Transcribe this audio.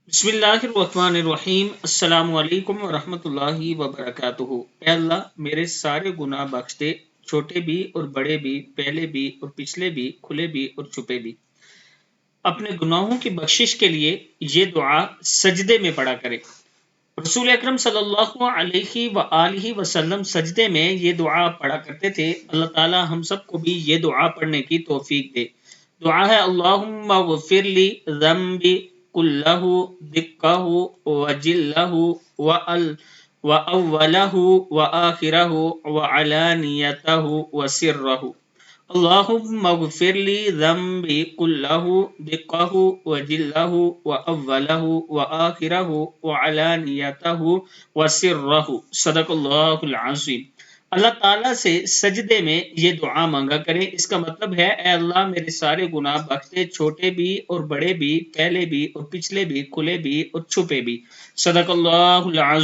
بسم اللہ الرحمن الرحیم، السلام علیکم ورحمۃ اللہ وبرکاتہ۔ اے اللہ میرے سارے گناہ بخش دے، چھوٹے بھی اور بڑے بھی، پہلے بھی اور پچھلے بھی، کھلے بھی اور چھپے بھی۔ اپنے گناہوں کی بخشش کے لیے یہ دعا سجدے میں پڑھا کرے۔ رسول اکرم صلی اللہ علیہ وآلہ وسلم سجدے میں یہ دعا پڑھا کرتے تھے۔ اللہ تعالی ہم سب کو بھی یہ دعا پڑھنے کی توفیق دے۔ دعا ہے اللہم اغفر لی ذنبی کلہ دقہ وجلہ وأولہ وآخرہ وعلانیتہ وسرہ۔ اللہم اغفر لی ذنبی کلہ دقہ وجلہ وأولہ وآخرہ وعلانیتہ وسرہ۔ صدق اللہ العظیم۔ اللہ تعالیٰ سے سجدے میں یہ دعا مانگا کریں۔ اس کا مطلب ہے اے اللہ میرے سارے گناہ بخش دے، چھوٹے بھی اور بڑے بھی، پہلے بھی اور پچھلے بھی، کھلے بھی اور چھپے بھی۔ صدق اللہ العظیم۔